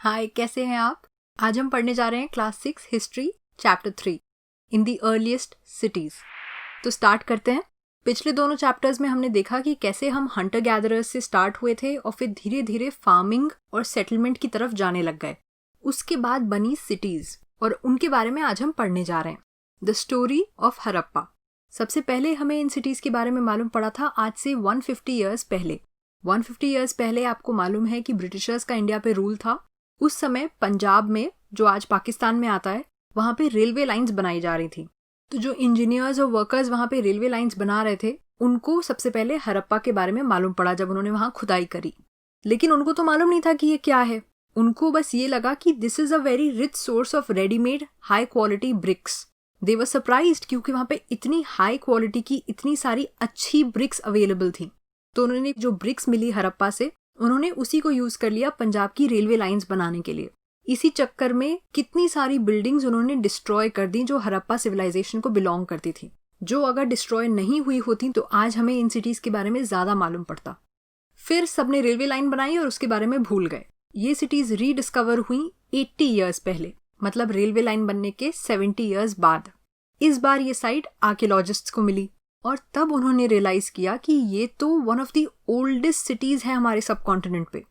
हाय, कैसे हैं आप? आज हम पढ़ने जा रहे हैं class 6 history chapter 3 in the earliest cities. तो स्टार्ट करते हैं। पिछले दोनों चैप्टर्स में हमने देखा कि कैसे हम हंटर गैदरर्स से स्टार्ट हुए थे और फिर धीरे धीरे फार्मिंग और सेटलमेंट की तरफ जाने लग गए। उसके बाद बनी सिटीज और उनके बारे में आज हम पढ़ने जा रहे हैं। The story of Harappa. सबसे पहले हमें इन सिटीज के बारे में मालूम पड़ा था आज से 150 ईयर्स पहले। 150 ईयर्स पहले आपको मालूम है कि ब्रिटिशर्स का इंडिया पे रूल था। उस समय पंजाब में, जो आज पाकिस्तान में आता है, वहाँ पे रेलवे लाइंस बनाई जा रही थी। तो जो इंजीनियर्स और वर्कर्स वहाँ पे रेलवे लाइंस बना रहे थे, उनको सबसे पहले हड़प्पा के बारे में मालूम पड़ा जब उन्होंने वहाँ खुदाई करी। लेकिन उनको तो मालूम नहीं था कि ये क्या है। उनको बस ये लगा कि this is a very rich source of readymade high quality bricks. They were surprised क्योंकि वहाँ पे इतनी हाई क्वालिटी की इतनी सारी अच्छी ब्रिक्स अवेलेबल थी। तो उन्होंने जो ब्रिक्स मिली हड़प्पा से, उन्होंने उसी को यूज कर लिया पंजाब की रेलवे लाइंस बनाने के लिए। इसी चक्कर में कितनी सारी बिल्डिंग्स उन्होंने डिस्ट्रॉय कर दी जो हड़प्पा सिविलाइजेशन को बिलोंग करती थी, जो अगर डिस्ट्रॉय नहीं हुई होती तो आज हमें इन सिटीज के बारे में ज्यादा मालूम पड़ता। फिर सबने रेलवे लाइन बनाई और उसके बारे में भूल गए। ये सिटीज रीडिस्कवर हुई 80 ईयर्स पहले, मतलब रेलवे लाइन बनने के 70 ईयर्स बाद। इस बार ये साइट आर्कियोलॉजिस्ट्स को मिली और तब उन्होंने रियलाइज किया कि ये तो one of the oldest cities है हमारे सब कॉन्टिनेंट पे।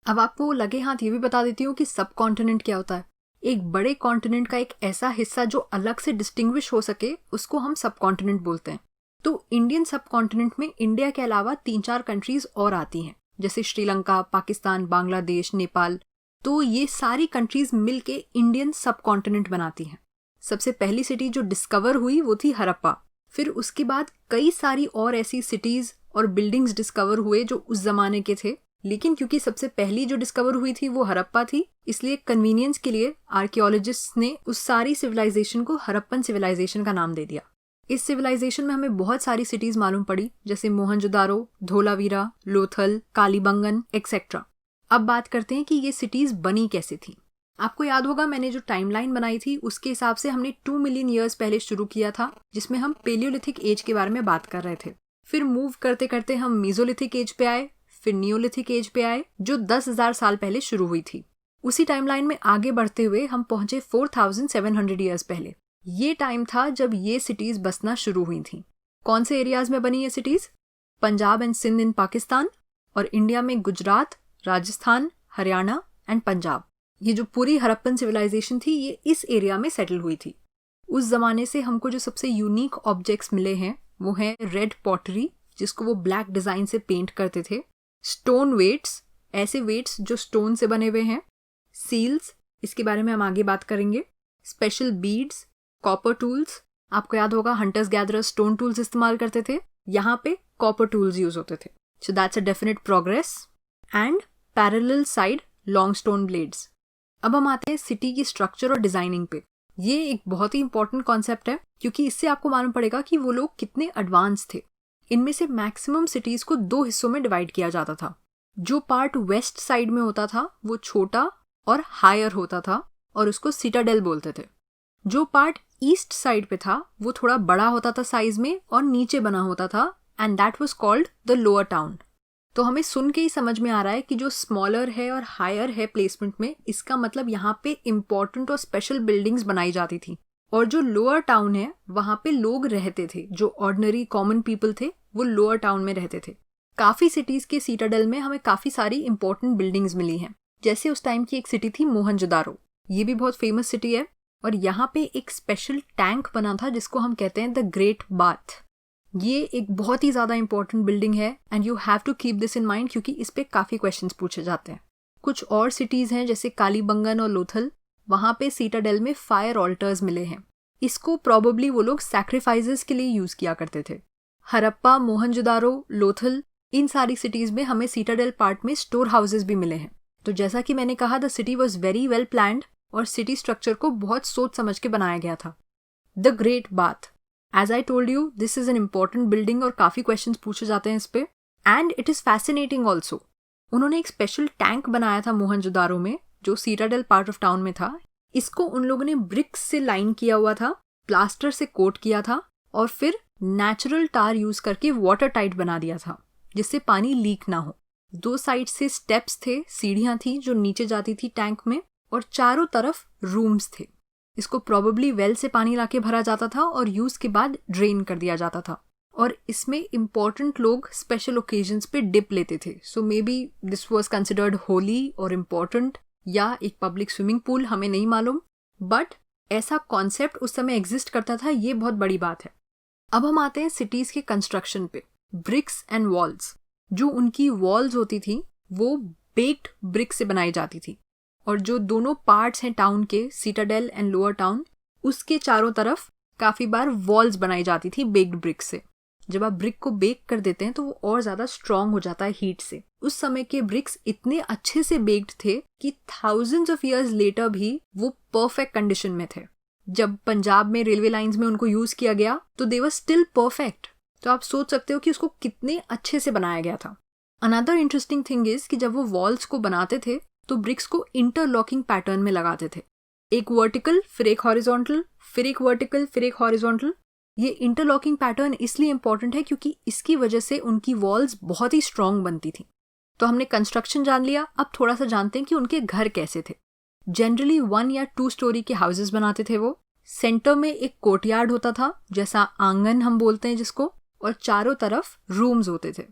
अब आपको लगे हाथ ये भी बता देती हूँ कि सब कॉन्टिनेंट क्या होता है। एक बड़े कॉन्टिनेंट का एक ऐसा हिस्सा जो अलग से डिस्टिंग्विश हो सके, उसको हम सब कॉन्टिनेंट बोलते हैं। तो इंडियन सब कॉन्टिनेंट में इंडिया के अलावा 3-4 कंट्रीज और आती हैं, जैसे श्रीलंका, पाकिस्तान, बांग्लादेश, नेपाल। तो ये सारी कंट्रीज मिलके इंडियन सब कॉन्टिनेंट बनाती हैं। सबसे पहली सिटी जो डिस्कवर हुई वो थी हड़प्पा। फिर उसके बाद कई सारी और ऐसी सिटीज और बिल्डिंग्स डिस्कवर हुए जो उस जमाने के थे। लेकिन क्योंकि सबसे पहली जो डिस्कवर हुई थी वो हड़प्पा थी, इसलिए कन्वीनियंस के लिए आर्कियोलॉजिस्ट्स ने उस सारी सिविलाइजेशन को हड़प्पन सिविलाइजेशन का नाम दे दिया। इस सिविलाइजेशन में हमें बहुत सारी सिटीज मालूम पड़ी, जैसे मोहनजोदारो, धोलावीरा, लोथल, कालीबंगन एक्सेट्रा। अब बात करते हैं कि ये सिटीज बनी कैसे थी। आपको याद होगा मैंने जो टाइमलाइन बनाई थी उसके हिसाब से हमने 2 मिलियन ईयर्स पहले शुरू किया था, जिसमें हम पेलियोलिथिक एज के बारे में बात कर रहे थे। फिर मूव करते करते हम मीजोलिथिक एज पे आए, फिर नियोलिथिक एज पे आए जो 10,000 साल पहले शुरू हुई थी। उसी टाइमलाइन में आगे बढ़ते हुए हम पहुंचे 4700 ईयर्स पहले। ये टाइम था जब ये सिटीज बसना शुरू हुई थी। कौन से एरियाज में बनी ये सिटीज? पंजाब एंड सिंध इन पाकिस्तान, और इंडिया में गुजरात, राजस्थान, हरियाणा एंड पंजाब। ये जो पूरी हड़प्पन सिविलाइजेशन थी ये इस एरिया में सेटल हुई थी। उस जमाने से हमको जो सबसे यूनिक ऑब्जेक्ट्स मिले हैं वो है रेड पॉटरी, जिसको वो ब्लैक डिजाइन से पेंट करते थे, स्टोन वेट्स, ऐसे वेट्स जो स्टोन से बने हुए हैं, सील्स, इसके बारे में हम आगे बात करेंगे, स्पेशल बीड्स, कॉपर टूल्स। आपको याद होगा हंटर्स गैदरर्स स्टोन टूल्स इस्तेमाल करते थे, यहाँ पे कॉपर टूल्स यूज होते थे। So that's a definite progress. And parallel side long stone blades. अब हम आते हैं सिटी की स्ट्रक्चर और डिजाइनिंग पे। ये एक बहुत ही इंपॉर्टेंट कॉन्सेप्ट है क्योंकि इससे आपको मालूम पड़ेगा कि वो लोग कितने एडवांस थे। इनमें से मैक्सिमम सिटीज को 2 हिस्सों में डिवाइड किया जाता था। जो पार्ट वेस्ट साइड में होता था वो छोटा और हायर होता था और उसको सिटाडेल बोलते थे। जो पार्ट ईस्ट साइड पे था वो थोड़ा बड़ा होता था साइज में और नीचे बना होता था, and that was called the lower town. तो हमें सुन के ही समझ में आ रहा है कि जो स्मॉलर है और हायर है प्लेसमेंट में, इसका मतलब यहाँ पे इंपॉर्टेंट और स्पेशल बिल्डिंग्स बनाई जाती थी। और जो लोअर टाउन है वहाँ पे लोग रहते थे, जो ऑर्डिनरी कॉमन पीपल थे वो लोअर टाउन में रहते थे। काफी सिटीज के सिटाडेल में हमें काफी सारी इंपॉर्टेंट बिल्डिंग्स मिली हैं। जैसे उस टाइम की एक सिटी थी मोहनजोदारो, ये भी बहुत फेमस सिटी है, और यहाँ पे एक स्पेशल टैंक बना था जिसको हम कहते हैं द ग्रेट बाथ। ये एक बहुत ही ज्यादा इंपॉर्टेंट बिल्डिंग है and you have to keep this in mind क्योंकि इस पे काफी क्वेश्चंस पूछे जाते हैं। कुछ और सिटीज हैं जैसे कालीबंगन और लोथल, वहाँ पे सिटाडेल में फायर ऑल्टर्स मिले हैं। इसको प्रोबेबली वो लोग सैक्रिफाइसेस के लिए यूज किया करते थे। हड़प्पा, मोहनजोदारो, लोथल, इन सारी सिटीज में हमें सिटाडेल पार्ट में स्टोर हाउसेस भी मिले हैं। तो जैसा कि मैंने कहा, the city was very well planned और सिटी स्ट्रक्चर को बहुत सोच समझ के बनाया गया था। The great bath, as I told you, this is an important building और काफी क्वेश्चंस पूछे जाते हैं इस पे, and it is fascinating also. उन्होंने एक स्पेशल टैंक बनाया था मोहनजोदारो में जो सिटाडेल पार्ट ऑफ टाउन में था। इसको उन लोगों ने ब्रिक्स से लाइन किया हुआ था, प्लास्टर से कोट किया था और फिर नेचुरल टार यूज करके वाटर टाइट बना दिया था जिससे पानी लीक ना हो। 2 साइड से स्टेप्स थे, सीढ़ियाँ थी जो नीचे जाती थी टैंक में, और चारों तरफ रूम्स थे। इसको प्रोबेबली वेल से पानी लाके भरा जाता था और यूज के बाद ड्रेन कर दिया जाता था। और इसमें इम्पोर्टेंट लोग स्पेशल ओकेजन्स पे डिप लेते थे। So maybe this was considered holy और इम्पोर्टेंट, या एक पब्लिक स्विमिंग पूल, हमें नहीं मालूम, बट ऐसा कॉन्सेप्ट उस समय एग्जिस्ट करता था, ये बहुत बड़ी बात है। अब हम आते हैं सिटीज के कंस्ट्रक्शन पे। ब्रिक्स एंड वॉल्स, जो उनकी वॉल्स होती थी वो बेक्ड ब्रिक से बनाई जाती थी, और जो दोनों पार्ट्स हैं टाउन के, सीटाडेल एंड लोअर टाउन, उसके चारों तरफ काफी बार वॉल्स बनाई जाती थी बेक्ड ब्रिक से। जब आप ब्रिक को बेक कर देते हैं तो वो और ज्यादा स्ट्रांग हो जाता है हीट से। उस समय के ब्रिक्स इतने अच्छे से बेक्ड थे कि थाउजेंड्स ऑफ इयर्स लेटर भी वो परफेक्ट कंडीशन में थे। जब पंजाब में रेलवे लाइंस में उनको यूज किया गया तो दे वर स्टिल परफेक्ट। तो आप सोच सकते हो कि उसको कितने अच्छे से बनाया गया था। अनदर इंटरेस्टिंग थिंग इज कि जब वो वॉल्स को बनाते थे तो ब्रिक्स को इंटरलॉकिंग पैटर्न में लगाते थे, एक वर्टिकल फिर एक हॉरिजॉन्टल, फिर एक वर्टिकल फिर एक हॉरिजॉन्टल। ये इंटरलॉकिंग पैटर्न इसलिए इंपॉर्टेंट है क्योंकि इसकी वजह से उनकी वॉल्स बहुत ही स्ट्रांग बनती थी। तो हमने कंस्ट्रक्शन जान लिया, अब थोड़ा सा जानते हैं कि उनके घर कैसे थे। जनरली 1 या 2 स्टोरी के हाउसेस बनाते थे वो। सेंटर में एक कोर्टयार्ड होता था, जैसा आंगन हम बोलते हैं जिसको, और चारों तरफ रूम्स होते थे।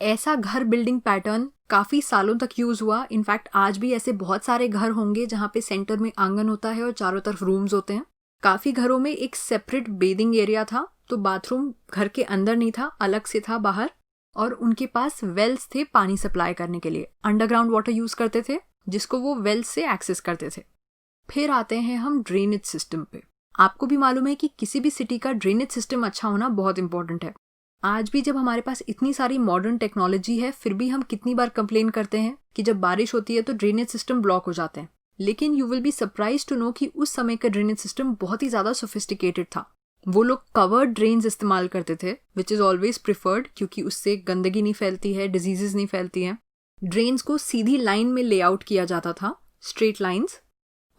ऐसा घर बिल्डिंग पैटर्न काफी सालों तक यूज हुआ। इनफैक्ट आज भी ऐसे बहुत सारे घर होंगे जहाँ पे सेंटर में आंगन होता है और चारों तरफ रूम्स होते हैं। काफी घरों में एक सेपरेट बेदिंग एरिया था, तो बाथरूम घर के अंदर नहीं था, अलग से था बाहर, और उनके पास वेल्स थे पानी सप्लाई करने के लिए। अंडरग्राउंड वाटर यूज करते थे जिसको वो वेल्स से एक्सेस करते थे। फिर आते हैं हम ड्रेनेज सिस्टम पे। आपको भी मालूम है कि किसी भी सिटी का ड्रेनेज सिस्टम अच्छा होना बहुत इंपॉर्टेंट है। आज भी जब हमारे पास इतनी सारी मॉडर्न टेक्नोलॉजी है, फिर भी हम कितनी बार कंप्लेन करते हैं कि जब बारिश होती है तो ड्रेनेज सिस्टम ब्लॉक हो जाते हैं। लेकिन you will be surprise to know कि उस समय का ड्रेनेज सिस्टम बहुत ही ज्यादा सोफिस्टिकेटेड था। वो लोग कवर्ड ड्रेन्स इस्तेमाल करते थे, विच इज ऑलवेज प्रिफर्ड, क्योंकि उससे गंदगी नहीं फैलती है, डिजीजेस नहीं फैलती हैं। ड्रेन्स को सीधी लाइन में लेआउट किया जाता था, स्ट्रेट लाइंस,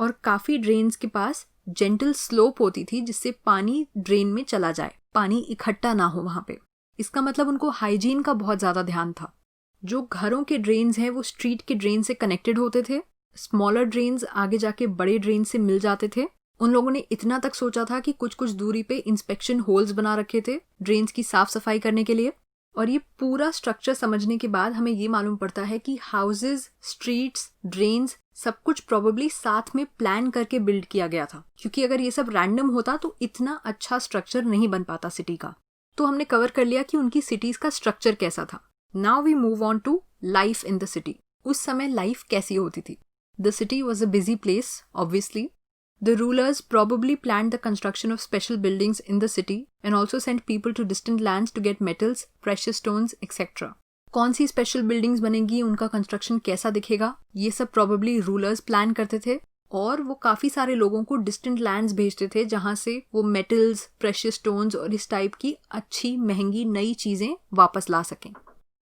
और काफी ड्रेन्स के पास जेंटल स्लोप होती थी जिससे पानी ड्रेन में चला जाए, पानी इकट्ठा ना हो वहां पे। इसका मतलब उनको हाइजीन का बहुत ज्यादा ध्यान था। जो घरों के ड्रेन्स हैं वो स्ट्रीट के ड्रेन से कनेक्टेड होते थे। स्मॉलर ड्रेन्स आगे जाके बड़े ड्रेन से मिल जाते थे। उन लोगों ने इतना तक सोचा था कि कुछ कुछ दूरी पे इंस्पेक्शन होल्स बना रखे थे ड्रेन्स की साफ सफाई करने के लिए। और ये पूरा स्ट्रक्चर समझने के बाद हमें ये मालूम पड़ता है कि हाउसेज, स्ट्रीट्स, ड्रेन्स सब कुछ प्रोबेबली साथ में प्लान करके बिल्ड किया गया था, क्योंकि अगर ये सब रैंडम होता तो इतना अच्छा स्ट्रक्चर नहीं बन पाता सिटी का। तो हमने कवर कर लिया कि उनकी सिटीज का स्ट्रक्चर कैसा था। Now we move on to life in the city. उस समय लाइफ कैसी होती थी? The city was a busy place, obviously. The rulers probably planned the construction of special buildings in the city and also sent people to distant lands to get metals, precious stones, etc. कौन सी special buildings बनेगी, उनका construction कैसा दिखेगा, ये सब probably rulers plan करते थे, और वो काफ़ी सारे लोगों को डिस्टेंट लैंड्स भेजते थे जहाँ से वो मेटल्स, प्रेशियस स्टोन्स और इस टाइप की अच्छी महंगी नई चीज़ें वापस ला सकें.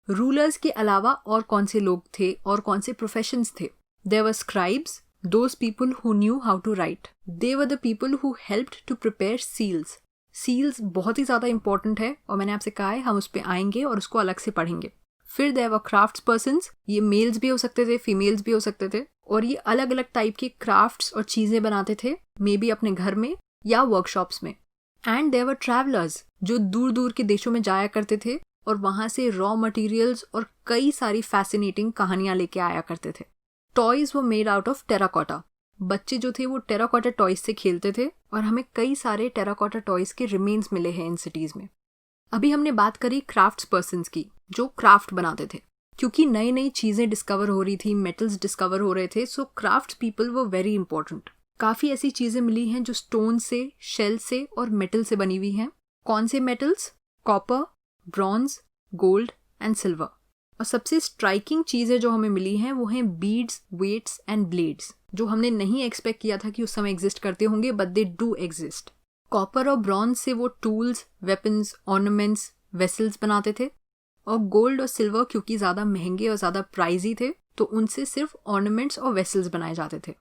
रूलर्स के अलावा और कौन से लोग थे और कौन से प्रोफेशंस थे? There were scribes, those people who knew how to write. They were the people who helped to prepare seals. Seals बहुत ही ज़्यादा important है और मैंने आपसे कहा है हम उस पर आएंगे और उसको अलग से पढ़ेंगे. फिर there were crafts persons, ये मेल्स भी हो सकते थे, फीमेल्स भी हो सकते थे, और ये अलग अलग टाइप के क्राफ्ट्स और चीज़ें बनाते थे, मे बी अपने घर में या वर्कशॉप्स में. एंड there were travelers, जो दूर दूर के देशों में जाया करते थे और वहाँ से रॉ मटीरियल्स और कई सारी फैसिनेटिंग कहानियाँ लेके आया करते थे. टॉयज वो मेड आउट ऑफ टेराकोटा. बच्चे जो थे वो टेराकोटा टॉयज से खेलते थे और हमें कई सारे टेराकोटा टॉयज के रिमेन्स मिले हैं इन सिटीज में. अभी हमने बात करी क्राफ्ट्स पर्सन्स की जो क्राफ्ट बनाते थे, क्योंकि नई नई चीजें डिस्कवर हो रही थी, मेटल्स डिस्कवर हो रहे थे, सो क्राफ्ट्स पीपल वो वेरी इंपॉर्टेंट. काफी ऐसी चीजें मिली हैं जो स्टोन से, शेल से और मेटल से बनी हुई हैं. कौन से metals? Copper, bronze, gold and silver. और सबसे स्ट्राइकिंग चीज़ें जो हमें मिली हैं वो हैं बीड्स, वेट्स एंड ब्लेड्स, जो हमने नहीं एक्सपेक्ट किया था कि उस समय एग्जिस्ट करते होंगे, but they do exist. Copper और ब्रॉन्ज से वो टूल्स, वेपन्स, ऑर्नामेंट्स, वेसल्स बनाते थे, और गोल्ड और सिल्वर क्योंकि ज़्यादा महंगे और ज़्यादा प्राइजी थे तो उनसे सिर्फ ऑर्नामेंट्स और वेसल्स बनाए जाते थे.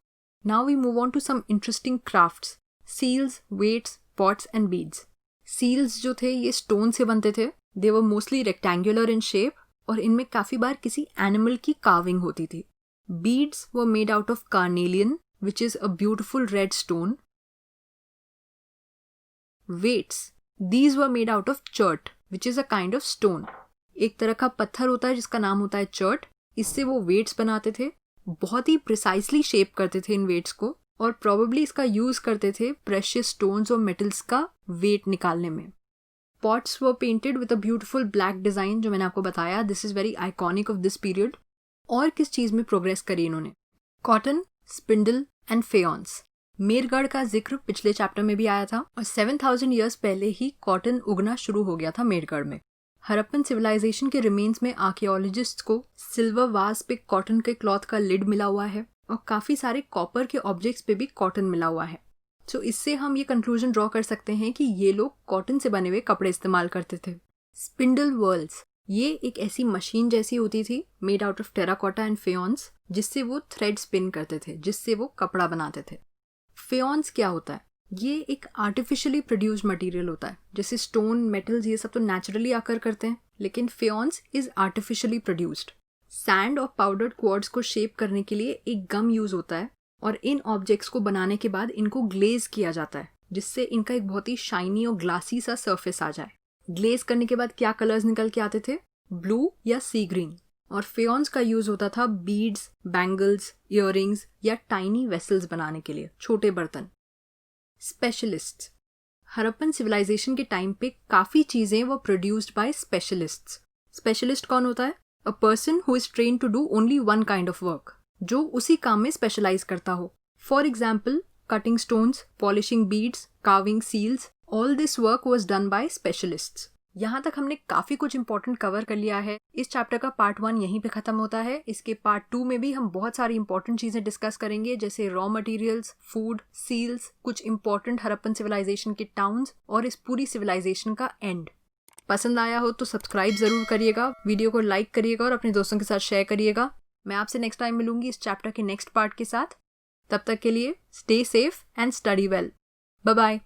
Now we move on to some interesting crafts. Seals, weights, pots and beads. Seals जो थे ये स्टोन से बनते थे. They were mostly rectangular in shape और इनमें काफ़ी बार किसी एनिमल की कार्विंग होती थी। Beads were made out of carnelian which is a beautiful red stone. Weights, these were made out of chert which is a kind of stone। एक तरह का पत्थर होता है जिसका नाम होता है चर्ट। इससे वो वेट्स बनाते थे, बहुत ही प्रिसाइसली शेप करते थे इन वेट्स को, और प्रोबेबली इसका यूज करते थे प्रेशियस स्टोन्स और मेटल्स का वेट निकालने में। Pots were painted with a beautiful black design, जो मैंने आपको बताया, this is very iconic of this period. और किस चीज में प्रोग्रेस करी इन्होंने? Cotton, spindle and faience. Mehrgarh का जिक्र पिछले चैप्टर में भी आया था, और 7000 ईयर्स पहले ही कॉटन उगना शुरू हो गया था मेरगढ़ में। हड़प्पन सिविलाइजेशन के रिमेन्स में आर्कियोलॉजिस्ट्स को सिल्वर वास पे कॉटन के क्लॉथ का लिड मिला हुआ है, और काफी सारे कॉपर के ऑब्जेक्ट्स पे भी कॉटन मिला हुआ है। तो इससे हम ये कंक्लूजन ड्रॉ कर सकते हैं कि ये लोग कॉटन से बने हुए कपड़े इस्तेमाल करते थे। स्पिंडल व्हर्ल्स, ये एक ऐसी मशीन जैसी होती थी made out of terracotta and faience, जिससे वो थ्रेड स्पिन करते थे, जिससे वो कपड़ा बनाते थे। फेयॉन्स क्या होता है? ये एक आर्टिफिशियली प्रोड्यूस्ड मटेरियल होता है। जैसे स्टोन, मेटल्स, ये सब तो नेचुरली आकर करते हैं, लेकिन फेयॉन्स इज आर्टिफिशियली प्रोड्यूस्ड। सैंड और पाउडर्ड क्वार्ट्ज को शेप करने के लिए एक गम यूज होता है, और इन ऑब्जेक्ट्स को बनाने के बाद इनको ग्लेज किया जाता है, जिससे इनका एक बहुत ही शाइनी और ग्लासी सा सरफेस आ जाए। ग्लेज करने के बाद क्या कलर्स निकल के आते थे? ब्लू या सी ग्रीन। और फेयॉन्स का यूज होता था बीड्स, बैंगल्स, इयररिंग्स या टाइनी वेसल्स बनाने के लिए, छोटे बर्तन। स्पेशलिस्ट्स, हड़प्पन सिविलाइजेशन के टाइम पे काफी चीजें वो प्रोड्यूस्ड बाय स्पेशलिस्ट्स। स्पेशलिस्ट कौन होता है? A person who is train to do only one kind of work, जो उसी काम में स्पेशलाइज करता हो। For example, cutting stones, polishing beads, carving seals, all this work was done by specialists. यहाँ तक हमने काफी कुछ इंपॉर्टेंट कवर कर लिया है। इस चैप्टर का पार्ट 1 यहीं पे खत्म होता है। इसके पार्ट 2 में भी हम बहुत सारी इंपॉर्टेंट चीजें डिस्कस करेंगे, जैसे रॉ मटेरियल्स, फूड, सील्स, कुछ इंपॉर्टेंट हड़प्पन सिविलाइजेशन के टाउन्स और इस पूरी सिविलाइजेशन का एंड। पसंद आया हो तो सब्सक्राइब जरूर करिएगा, वीडियो को लाइक करिएगा और अपने दोस्तों के साथ शेयर करिएगा। मैं आपसे नेक्स्ट टाइम मिलूंगी इस चैप्टर के नेक्स्ट पार्ट के साथ। तब तक के लिए stay safe and study well. Bye bye.